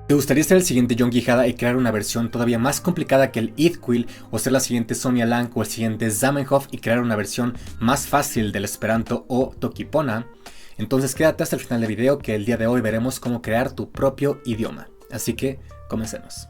¿Te gustaría ser el siguiente Jon Quijada y crear una versión todavía más complicada que el Ithkuil, o ser la siguiente Sonia Lang o el siguiente Zamenhof y crear una versión más fácil del Esperanto o Tokipona? Entonces quédate hasta el final del video, que el día de hoy veremos cómo crear tu propio idioma. Así que comencemos.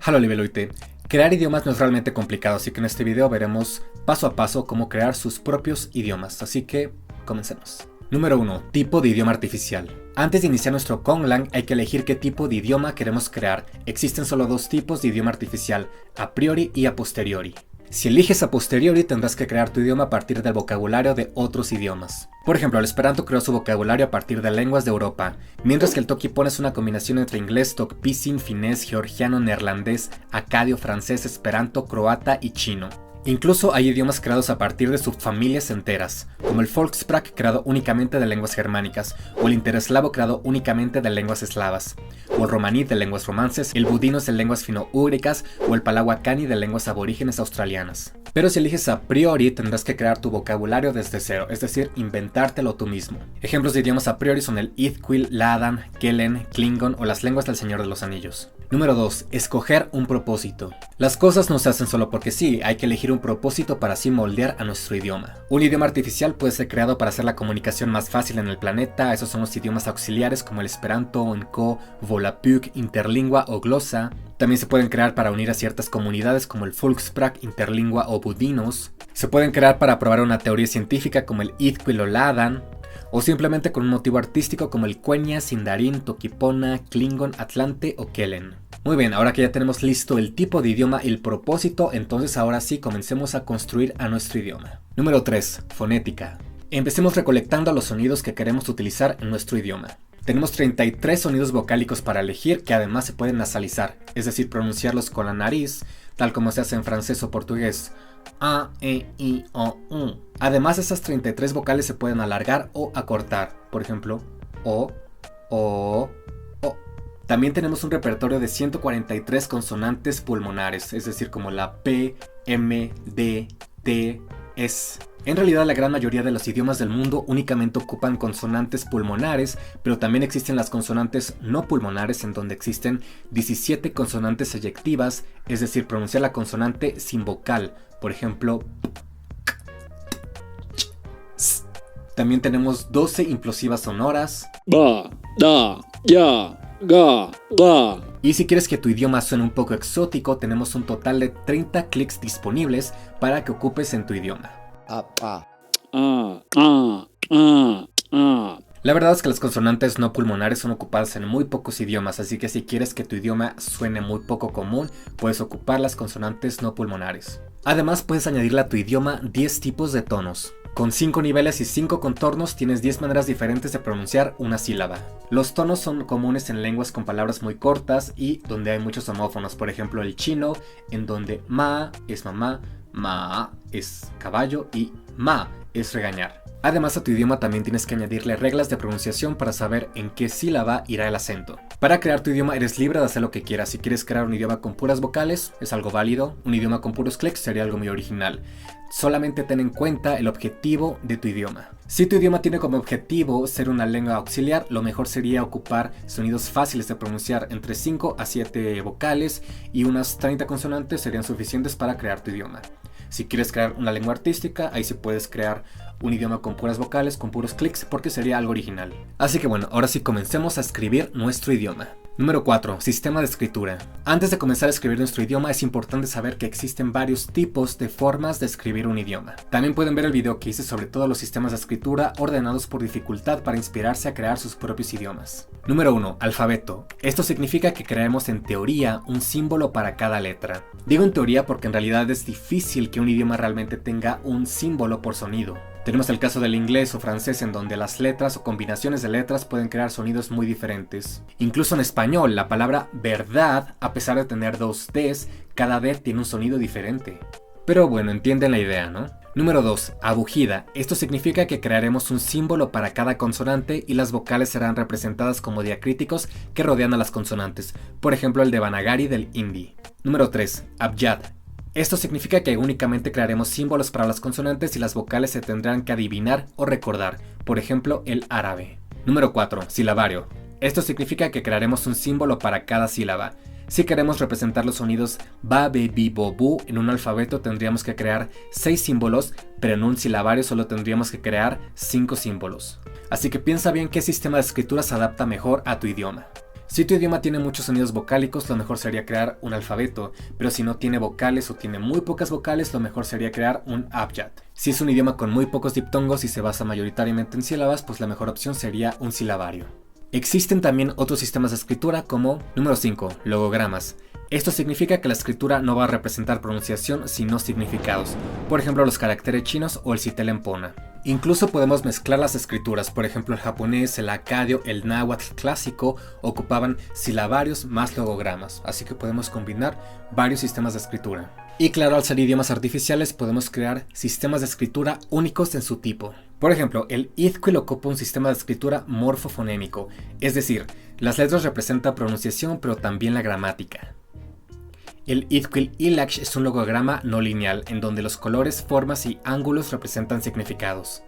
Hola Libeloite. Crear idiomas no es realmente complicado, así que en este video veremos paso a paso cómo crear sus propios idiomas. Así que comencemos. Número 1. Tipo de idioma artificial. Antes de iniciar nuestro Conlang hay que elegir qué tipo de idioma queremos crear. Existen solo dos tipos de idioma artificial, a priori y a posteriori. Si eliges a posteriori tendrás que crear tu idioma a partir del vocabulario de otros idiomas. Por ejemplo, el Esperanto creó su vocabulario a partir de lenguas de Europa, mientras que el Tokipona es una combinación entre inglés, tokpisin, finés, georgiano, neerlandés, acadio, francés, esperanto, croata y chino. Incluso hay idiomas creados a partir de subfamilias enteras, como el Volksprach creado únicamente de lenguas germánicas, o el Intereslavo creado únicamente de lenguas eslavas, o el romaní de lenguas romances, el budinos de lenguas fino-úgricas, o el palawakani de lenguas aborígenes australianas. Pero si eliges a priori tendrás que crear tu vocabulario desde cero, es decir, inventártelo tú mismo. Ejemplos de idiomas a priori son el Ithkuil, Ladan, Kellen, Klingon o las lenguas del Señor de los Anillos. Número 2. Escoger un propósito. Las cosas no se hacen solo porque sí, hay que elegir un propósito para así moldear a nuestro idioma. Un idioma artificial puede ser creado para hacer la comunicación más fácil en el planeta. Esos son los idiomas auxiliares como el Esperanto, Nko, Volapük, Interlingua o Glosa. También se pueden crear para unir a ciertas comunidades como el Volksprach, Interlingua o Budinos. Se pueden crear para probar una teoría científica como el Ithkuil o Ladan, o simplemente con un motivo artístico como el Quenya, Sindarin, Tokipona, Klingon, Atlante o Kellen. Muy bien, ahora que ya tenemos listo el tipo de idioma y el propósito, entonces ahora sí comencemos a construir a nuestro idioma. Número 3. Fonética. Empecemos recolectando los sonidos que queremos utilizar en nuestro idioma. Tenemos 33 sonidos vocálicos para elegir, que además se pueden nasalizar, es decir, pronunciarlos con la nariz, tal como se hace en francés o portugués. A, E, I, O, U. Además, esas 33 vocales se pueden alargar o acortar, por ejemplo, O. También tenemos un repertorio de 143 consonantes pulmonares, es decir, como la P, M, D, T, S. En realidad, la gran mayoría de los idiomas del mundo únicamente ocupan consonantes pulmonares, pero también existen las consonantes no pulmonares, en donde existen 17 consonantes eyectivas, es decir, pronunciar la consonante sin vocal, por ejemplo, También tenemos 12 implosivas sonoras, ba, da, ya, ga, ga. Y si quieres que tu idioma suene un poco exótico, tenemos un total de 30 clics disponibles para que ocupes en tu idioma. La verdad es que las consonantes no pulmonares son ocupadas en muy pocos idiomas, así que si quieres que tu idioma suene muy poco común, puedes ocupar las consonantes no pulmonares. Además, puedes añadirle a tu idioma 10 tipos de tonos. Con 5 niveles y 5 contornos tienes 10 maneras diferentes de pronunciar una sílaba. Los tonos son comunes en lenguas con palabras muy cortas y donde hay muchos homófonos, por ejemplo el chino, en donde ma es mamá, ma es caballo y ma es regañar. Además, a tu idioma también tienes que añadirle reglas de pronunciación para saber en qué sílaba irá el acento. Para crear tu idioma eres libre de hacer lo que quieras. Si quieres crear un idioma con puras vocales, es algo válido. Un idioma con puros clics sería algo muy original. Solamente ten en cuenta el objetivo de tu idioma. Si tu idioma tiene como objetivo ser una lengua auxiliar, lo mejor sería ocupar sonidos fáciles de pronunciar, entre 5 a 7 vocales y unas 30 consonantes serían suficientes para crear tu idioma. Si quieres crear una lengua artística, ahí sí puedes crear un idioma con puras vocales, con puros clics, porque sería algo original. Así que bueno, ahora sí comencemos a escribir nuestro idioma. Número 4. Sistema de escritura. Antes de comenzar a escribir nuestro idioma es importante saber que existen varios tipos de formas de escribir un idioma. También pueden ver el video que hice sobre todos los sistemas de escritura ordenados por dificultad para inspirarse a crear sus propios idiomas. Número 1. Alfabeto. Esto significa que crearemos en teoría un símbolo para cada letra. Digo en teoría porque en realidad es difícil que un idioma realmente tenga un símbolo por sonido. Tenemos el caso del inglés o francés, en donde las letras o combinaciones de letras pueden crear sonidos muy diferentes. Incluso en español, la palabra verdad, a pesar de tener dos Ds, cada D tiene un sonido diferente. Pero bueno, entienden la idea, ¿no? Número 2. Abugida. Esto significa que crearemos un símbolo para cada consonante y las vocales serán representadas como diacríticos que rodean a las consonantes. Por ejemplo, el Devanagari del hindi. Número 3. Abjad. Esto significa que únicamente crearemos símbolos para las consonantes y las vocales se tendrán que adivinar o recordar, por ejemplo el árabe. Número 4. Silabario. Esto significa que crearemos un símbolo para cada sílaba. Si queremos representar los sonidos ba, be, bi, bo, bu en un alfabeto tendríamos que crear 6 símbolos, pero en un silabario solo tendríamos que crear 5 símbolos. Así que piensa bien qué sistema de escritura se adapta mejor a tu idioma. Si tu idioma tiene muchos sonidos vocálicos, lo mejor sería crear un alfabeto, pero si no tiene vocales o tiene muy pocas vocales, lo mejor sería crear un abjad. Si es un idioma con muy pocos diptongos y se basa mayoritariamente en sílabas, pues la mejor opción sería un silabario. Existen también otros sistemas de escritura como número 5, logogramas. Esto significa que la escritura no va a representar pronunciación sino significados, por ejemplo los caracteres chinos o el sitelempona. Incluso podemos mezclar las escrituras, por ejemplo el japonés, el acadio, el náhuatl clásico ocupaban silabarios más logogramas, así que podemos combinar varios sistemas de escritura. Y claro, al ser idiomas artificiales podemos crear sistemas de escritura únicos en su tipo. Por ejemplo, el Izquil ocupa un sistema de escritura morfofonémico, es decir, las letras representan pronunciación pero también la gramática. El Izquil Ilach es un logograma no lineal, en donde los colores, formas y ángulos representan significados.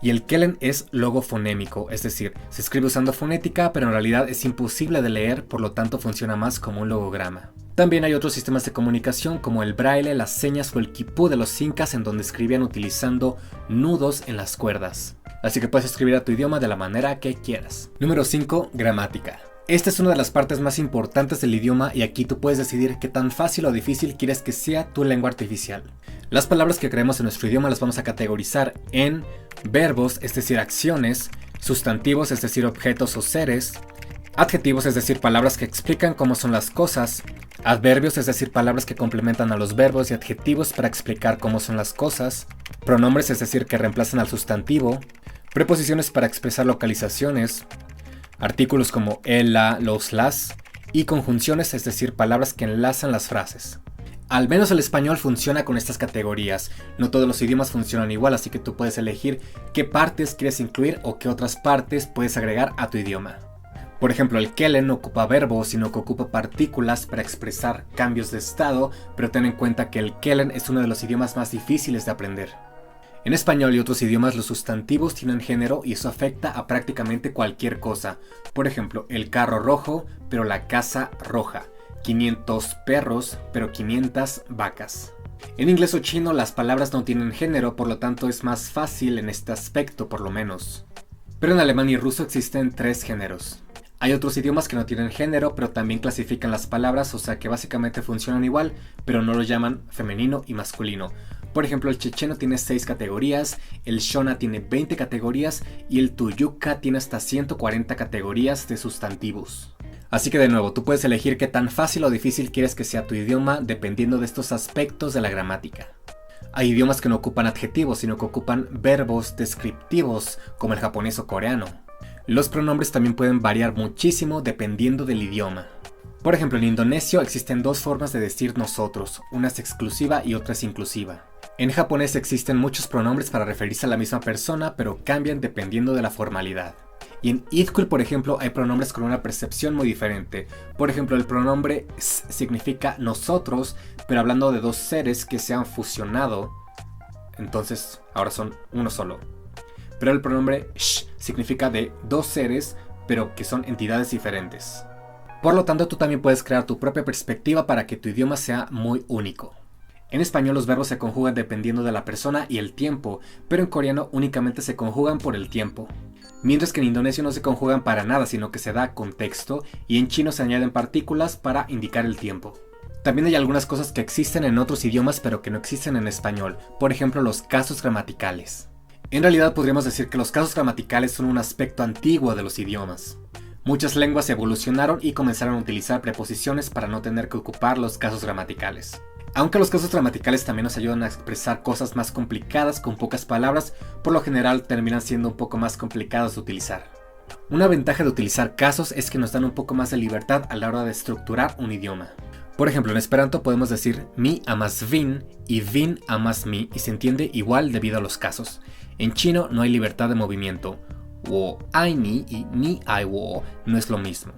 Y el Kellen es logofonémico, es decir, se escribe usando fonética, pero en realidad es imposible de leer, por lo tanto funciona más como un logograma. También hay otros sistemas de comunicación como el braille, las señas o el quipú de los incas, en donde escribían utilizando nudos en las cuerdas. Así que puedes escribir a tu idioma de la manera que quieras. Número 5. Gramática. Esta es una de las partes más importantes del idioma y aquí tú puedes decidir qué tan fácil o difícil quieres que sea tu lengua artificial. Las palabras que creemos en nuestro idioma las vamos a categorizar en verbos, es decir, acciones, sustantivos, es decir, objetos o seres, adjetivos, es decir, palabras que explican cómo son las cosas, adverbios, es decir, palabras que complementan a los verbos y adjetivos para explicar cómo son las cosas, pronombres, es decir, que reemplazan al sustantivo, preposiciones para expresar localizaciones, artículos como el, la, los, las, y conjunciones, es decir, palabras que enlazan las frases. Al menos el español funciona con estas categorías. No todos los idiomas funcionan igual, así que tú puedes elegir qué partes quieres incluir o qué otras partes puedes agregar a tu idioma. Por ejemplo, el Kellen no ocupa verbos, sino que ocupa partículas para expresar cambios de estado, pero ten en cuenta que el Kellen es uno de los idiomas más difíciles de aprender. En español y otros idiomas los sustantivos tienen género y eso afecta a prácticamente cualquier cosa. Por ejemplo, el carro rojo, pero la casa roja. 500 perros, pero 500 vacas. En inglés o chino las palabras no tienen género, por lo tanto es más fácil en este aspecto por lo menos. Pero en alemán y ruso existen 3 géneros. Hay otros idiomas que no tienen género, pero también clasifican las palabras, o sea que básicamente funcionan igual, pero no lo llaman femenino y masculino. Por ejemplo, el checheno tiene 6 categorías, el shona tiene 20 categorías y el tuyuca tiene hasta 140 categorías de sustantivos. Así que de nuevo, tú puedes elegir qué tan fácil o difícil quieres que sea tu idioma dependiendo de estos aspectos de la gramática. Hay idiomas que no ocupan adjetivos, sino que ocupan verbos descriptivos, como el japonés o coreano. Los pronombres también pueden variar muchísimo dependiendo del idioma. Por ejemplo, en indonesio existen 2 formas de decir nosotros, una es exclusiva y otra es inclusiva. En japonés existen muchos pronombres para referirse a la misma persona, pero cambian dependiendo de la formalidad. Y en Izquil, por ejemplo, hay pronombres con una percepción muy diferente. Por ejemplo, el pronombre s significa nosotros, pero hablando de 2 seres que se han fusionado, entonces ahora son uno solo. Pero el pronombre sh significa de 2 seres, pero que son entidades diferentes. Por lo tanto, tú también puedes crear tu propia perspectiva para que tu idioma sea muy único. En español los verbos se conjugan dependiendo de la persona y el tiempo, pero en coreano únicamente se conjugan por el tiempo. Mientras que en indonesio no se conjugan para nada, sino que se da contexto, y en chino se añaden partículas para indicar el tiempo. También hay algunas cosas que existen en otros idiomas pero que no existen en español, por ejemplo los casos gramaticales. En realidad podríamos decir que los casos gramaticales son un aspecto antiguo de los idiomas. Muchas lenguas evolucionaron y comenzaron a utilizar preposiciones para no tener que ocupar los casos gramaticales. Aunque los casos gramaticales también nos ayudan a expresar cosas más complicadas con pocas palabras, por lo general terminan siendo un poco más complicados de utilizar. Una ventaja de utilizar casos es que nos dan un poco más de libertad a la hora de estructurar un idioma. Por ejemplo, en esperanto podemos decir mi amas vin y vin amas mi y se entiende igual debido a los casos. En chino no hay libertad de movimiento. Wo ai ni y ni ai wo no es lo mismo.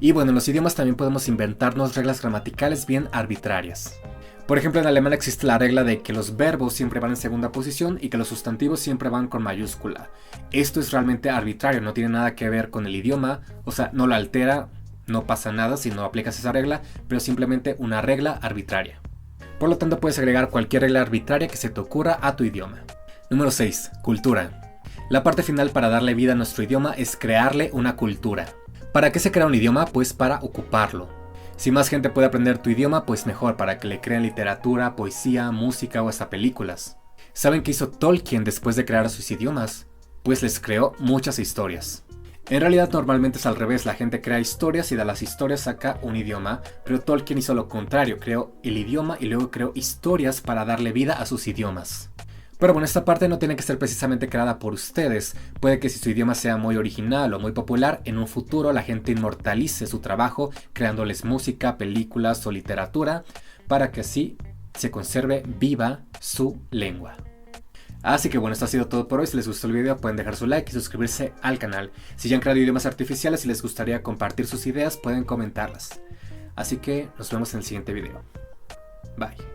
Y bueno, en los idiomas también podemos inventarnos reglas gramaticales bien arbitrarias. Por ejemplo, en alemán existe la regla de que los verbos siempre van en segunda posición y que los sustantivos siempre van con mayúscula. Esto es realmente arbitrario, no tiene nada que ver con el idioma, o sea, no lo altera, no pasa nada si no aplicas esa regla, pero simplemente una regla arbitraria. Por lo tanto, puedes agregar cualquier regla arbitraria que se te ocurra a tu idioma. Número 6. Cultura. La parte final para darle vida a nuestro idioma es crearle una cultura. ¿Para qué se crea un idioma? Pues para ocuparlo. Si más gente puede aprender tu idioma, pues mejor, para que le creen literatura, poesía, música o hasta películas. ¿Saben qué hizo Tolkien después de crear sus idiomas? Pues les creó muchas historias. En realidad normalmente es al revés, la gente crea historias y de las historias saca un idioma, pero Tolkien hizo lo contrario, creó el idioma y luego creó historias para darle vida a sus idiomas. Pero bueno, esta parte no tiene que ser precisamente creada por ustedes, puede que si su idioma sea muy original o muy popular, en un futuro la gente inmortalice su trabajo creándoles música, películas o literatura, para que así se conserve viva su lengua. Así que bueno, esto ha sido todo por hoy. Si les gustó el video pueden dejar su like y suscribirse al canal. Si ya han creado idiomas artificiales y les gustaría compartir sus ideas, pueden comentarlas. Así que nos vemos en el siguiente video. Bye.